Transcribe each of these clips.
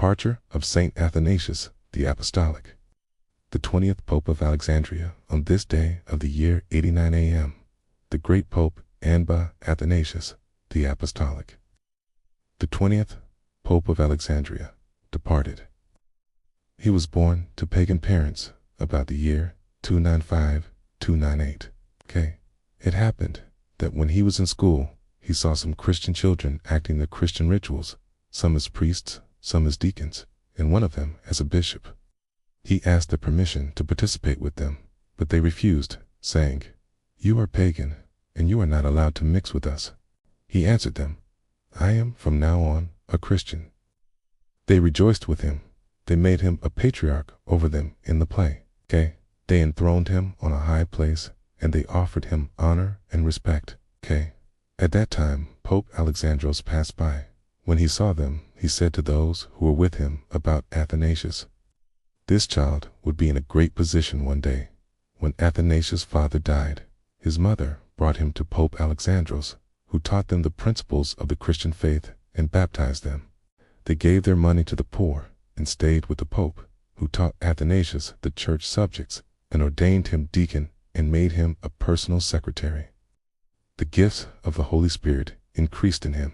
departure of St Athanasius the Apostolic. The 20th Pope of Alexandria, on this day of the year 89 AM, the great Pope St Athanasius the Apostolic. The 20th Pope of Alexandria departed. He was born to pagan parents about the year 295-298. It happened that when he was in school, he saw some Christian children acting their Christian rituals, some as priests, some as deacons, and one of them as a bishop. He asked their permission to participate with them, but they refused, saying, "You are pagan, and you are not allowed to mix with us." He answered them, "I am from now on a Christian." They rejoiced with him. They made him a patriarch over them in the play. They enthroned him on a high place, and they offered him honor and respect. At that time, Pope Alexandros passed by. When he saw them, he said to those who were with him about Athanasius, "This child would be in a great position one day." When Athanasius' father died, his mother brought him to Pope Alexandros, who taught them the principles of the Christian faith and baptized them. They gave their money to the poor and stayed with the Pope, who taught Athanasius the church subjects and ordained him deacon and made him a personal secretary. The gifts of the Holy Spirit increased in him.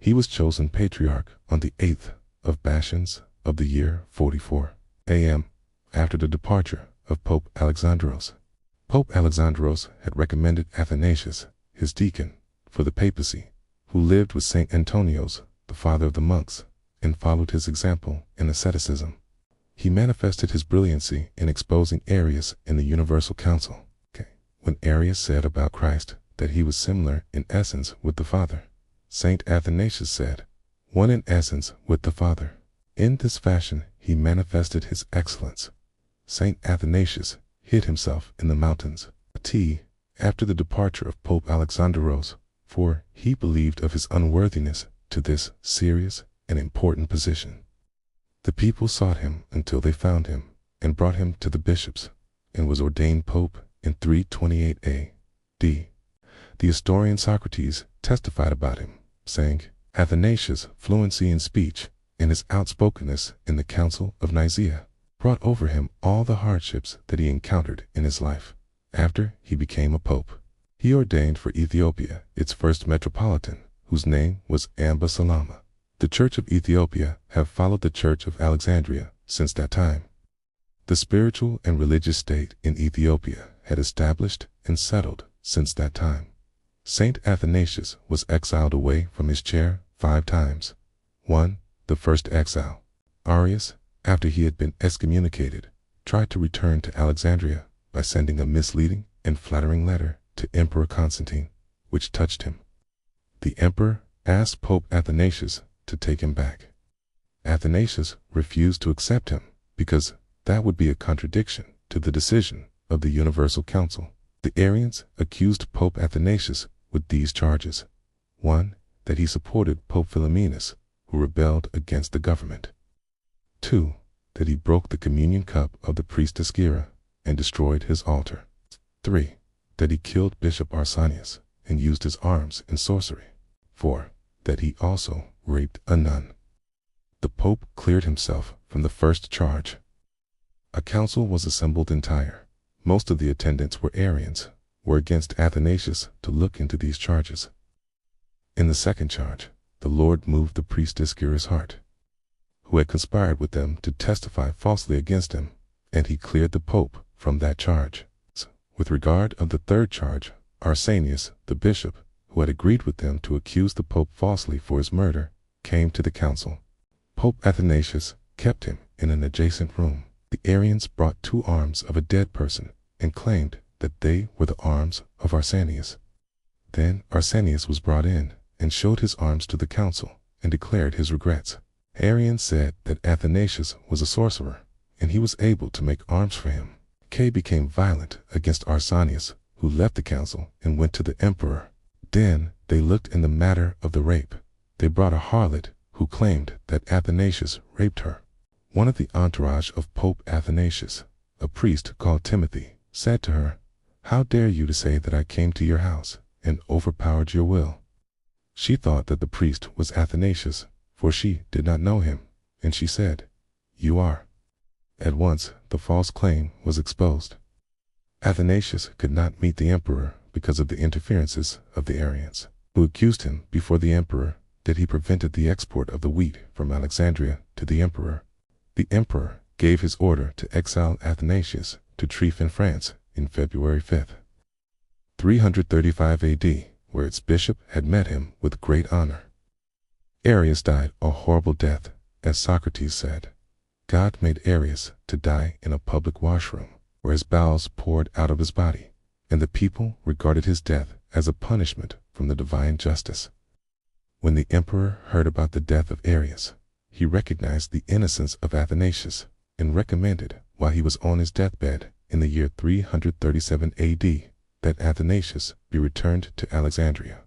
He was chosen patriarch on the 8th of Bashans of the year 44 AM, after the departure of Pope Alexandros. Pope Alexandros had recommended Athanasius, his deacon, for the papacy, who lived with St Athanathios, the father of the monks, and followed his example in asceticism. He manifested his brilliancy in exposing Arius in the Universal Council. When Arius said about Christ that he was similar in essence with the Father, St Athanasius said, "One in essence with the Father." In this fashion he manifested his excellence. St Athanasius hid himself in the mountains after the departure of Pope Alexandros, for he believed of his unworthiness to this serious and important position. The people sought him until they found him, and brought him to the bishops, and was ordained pope in 328 AD. The historian Socrates testified about him, saying, "Athanasius' fluency in speech and his outspokenness in the Council of Nicaea brought over him all the hardships that he encountered in his life. After he became a pope, he ordained for Ethiopia its first metropolitan, whose name was Amba Salama. The Church of Ethiopia have followed the Church of Alexandria since that time. The spiritual and religious state in Ethiopia had established and settled since that time. St Athanasius was exiled away from his chair 5 times. 1. The first exile. Arius, after he had been excommunicated, tried to return to Alexandria by sending a misleading and flattering letter to Emperor Constantine, which touched him. The emperor asked Pope Athanasius to take him back. Athanasius refused to accept him because that would be a contradiction to the decision of the Universal Council. The Arians accused Pope Athanasius with these charges. 1. That he supported Pope Philomenes, who rebelled against the government. 2. That he broke the communion cup of the priestess Gira and destroyed his altar. 3. That he killed Bishop Arsenius and used his arms in sorcery. 4. That he also raped a nun. The Pope cleared himself from the first charge. A council was assembled in Tyre. Most of the attendants were Arians, were against Athanasius to look into these charges. In the second charge, the Lord moved the priestess Gira's heart, who had conspired with them to testify falsely against him, and he cleared the Pope from that charge. With regard of the third charge, Arsenius, the bishop, who had agreed with them to accuse the Pope falsely for his murder, came to the council. Pope Athanasius kept him in an adjacent room. The Arians brought 2 arms of a dead person and claimed that they were the arms of Arsenius. Then Arsenius was brought in and showed his arms to the council and declared his regrets. Arians said that Athanasius was a sorcerer, and he was able to make arms for him. Became violent against Arsenius, who left the council and went to the emperor. Then they looked in the matter of the rape. They brought a harlot who claimed that Athanasius raped her. One of the entourage of Pope Athanasius, a priest called Timothy, said to her, "How dare you to say that I came to your house and overpowered your will?" She thought that the priest was Athanasius, for she did not know him. And she said, "You are." At once the false claim was exposed. Athanasius could not meet the emperor because of the interferences of the Arians, who accused him before the emperor that he prevented the export of the wheat from Alexandria to the emperor. The emperor gave his order to exile Athanasius to Trief in France in February 5th, 335 AD, where its bishop had met him with great honor. Arius died a horrible death, as Socrates said. God made Arius to die in a public washroom, where his bowels poured out of his body, and the people regarded his death as a punishment from the divine justice. When the emperor heard about the death of Arius, he recognized the innocence of Athanasius and recommended, while he was on his deathbed in the year 337 AD, that Athanasius be returned to Alexandria.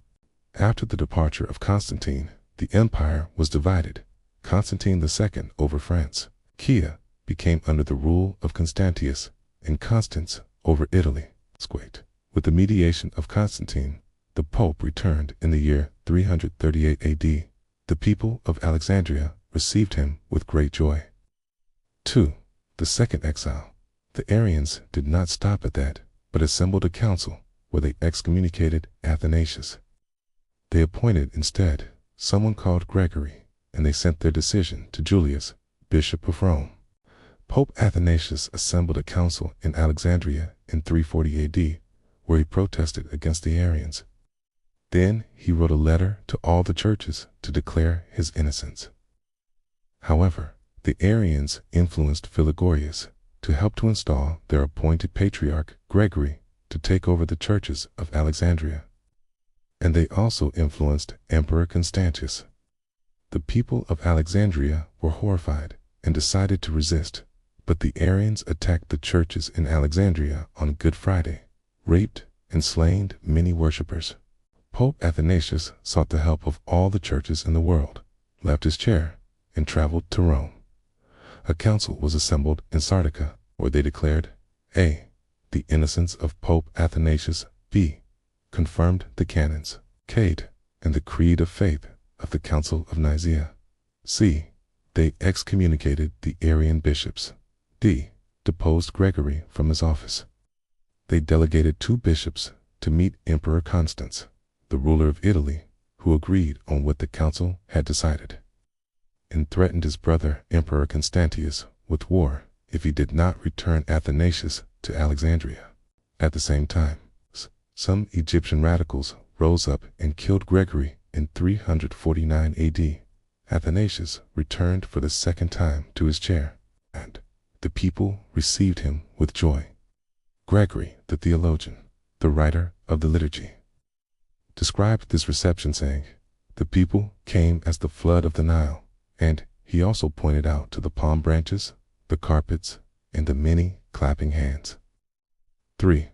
After the departure of Constantine, the empire was divided. Constantine II over France. Achaia became under the rule of Constantius, and Constance over Italy. With the mediation of Constantine, the Pope returned in the year 338 AD. The people of Alexandria received him with great joy. 2. The second exile. The Arians did not stop at that, but assembled a council where they excommunicated Athanasius. They appointed instead someone called Gregory, and they sent their decision to Julius, Bishop of Rome. Pope Athanasius assembled a council in Alexandria in 340 AD, where he protested against the Arians. Then he wrote a letter to all the churches to declare his innocence. However, the Arians influenced Philogorius to help to install their appointed patriarch Gregory to take over the churches of Alexandria. And they also influenced Emperor Constantius. The people of Alexandria were horrified and decided to resist, but the Arians attacked the churches in Alexandria on Good Friday, raped and slain many worshippers. Pope Athanasius sought the help of all the churches in the world, left his chair, and traveled to Rome. A council was assembled in Sardica, where they declared A. the innocence of Pope Athanasius, B. confirmed the canons, Cade, and the creed of faith of the Council of Nicaea, C. they excommunicated the Arian bishops, D. deposed Gregory from his office. They delegated 2 bishops to meet Emperor Constans, the ruler of Italy, who agreed on what the council had decided, and threatened his brother Emperor Constantius with war if he did not return Athanasius to Alexandria. At the same time, some Egyptian radicals rose up and killed Gregory in 349 AD. Athanasius returned for the second time to his chair, and the people received him with joy. Gregory, the theologian, the writer of the liturgy, described this reception saying, "The people came as the flood of the Nile," and he also pointed out to the palm branches, the carpets, and the many clapping hands. 3.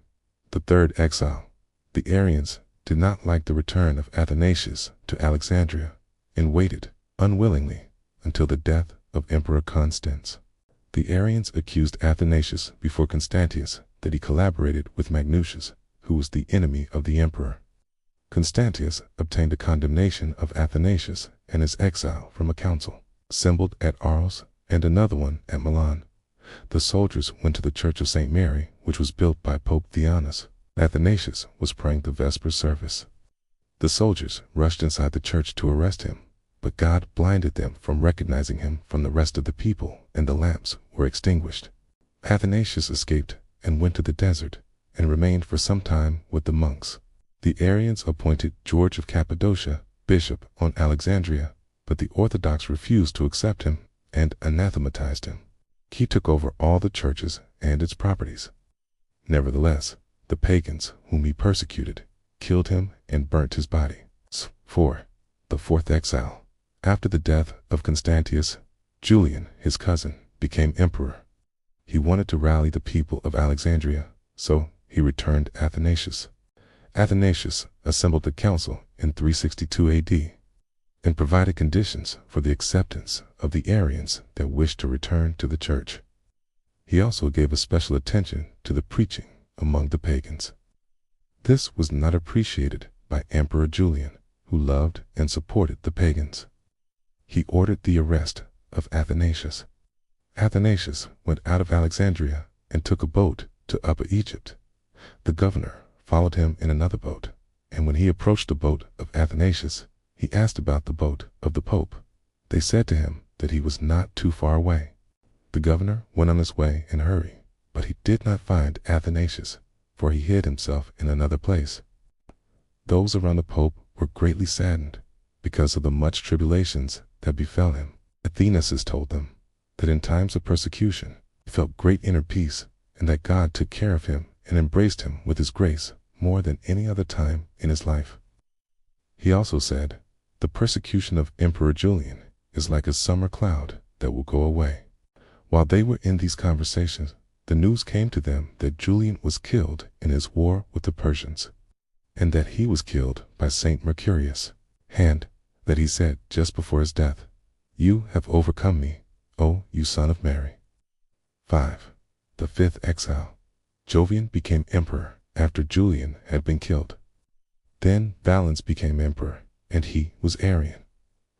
The third exile. The Arians did not like the return of Athanasius to Alexandria and waited, unwillingly, until the death of Emperor Constans. The Arians accused Athanasius before Constantius that he collaborated with Magnutius, who was the enemy of the emperor. Constantius obtained a condemnation of Athanasius and his exile from a council assembled at Arles and another one at Milan. The soldiers went to the church of St. Mary, which was built by Pope Theonas. Athanasius was praying the Vesper service. The soldiers rushed inside the church to arrest him, but God blinded them from recognizing him from the rest of the people, and the lamps were extinguished. Athanasius escaped and went to the desert and remained for some time with the monks. The Arians appointed George of Cappadocia bishop on Alexandria, but the Orthodox refused to accept him and anathematized him. He took over all the churches and its properties. Nevertheless, the pagans whom he persecuted killed him and burnt his body. 4. The fourth exile. After the death of Constantius, Julian, his cousin, became emperor. He wanted to rally the people of Alexandria, so he returned Athanasius. Athanasius assembled the council in 362 AD and provided conditions for the acceptance of the Arians that wished to return to the church. He also gave a special attention to the preaching among the pagans. This was not appreciated by Emperor Julian, who loved and supported the pagans. He ordered the arrest of Athanasius. Athanasius went out of Alexandria and took a boat to Upper Egypt. The governor followed him in another boat, and when he approached the boat of Athanasius, he asked about the boat of the Pope. They said to him that he was not too far away. The governor went on his way in a hurry, but he did not find Athanasius, for he hid himself in another place. Those around the Pope were greatly saddened because of the much tribulations that befell him. Athanasius told them that in times of persecution he felt great inner peace, and that God took care of him and embraced him with his grace more than any other time in his life. He also said, "The persecution of Emperor Julian is like a summer cloud that will go away." While they were in these conversations, the news came to them that Julian was killed in his war with the Persians, and that he was killed by St Mercurius, and that he said just before his death, "You have overcome me, O you son of Mary." 5. The fifth exile. Jovian became emperor after Julian had been killed. Then Valens became emperor, and he was Arian.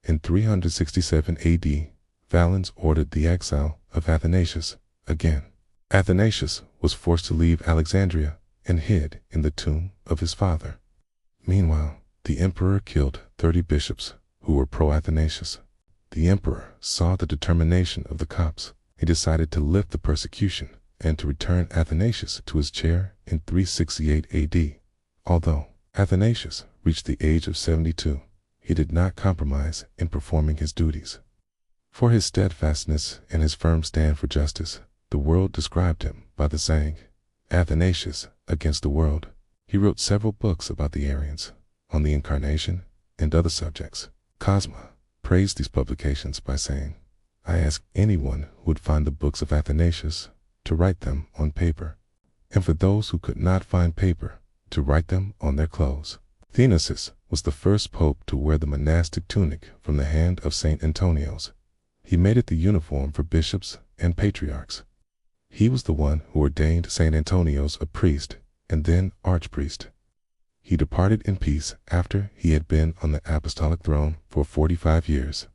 In 367 AD, Valens ordered the exile of Athanasius again. Athanasius was forced to leave Alexandria and hid in the tomb of his father. Meanwhile, the emperor killed 30 bishops who were pro-Athanasius. The emperor saw the determination of the Copts. He decided to lift the persecution and to return Athanasius to his chair in 368 AD. Although Athanasius reached the age of 72, he did not compromise in performing his duties. For his steadfastness and his firm stand for justice, the world described him by the saying, "Athanasius against the world." He wrote several books about the Arians, on the Incarnation, and other subjects. Cosma praised these publications by saying, "I ask anyone who would find the books of Athanasius to write them on paper, and for those who could not find paper, to write them on their clothes." Athanasius was the first pope to wear the monastic tunic from the hand of St Athanathios. He made it the uniform for bishops and patriarchs. He was the one who ordained St Athanathios a priest and then archpriest. He departed in peace after he had been on the apostolic throne for 45 years.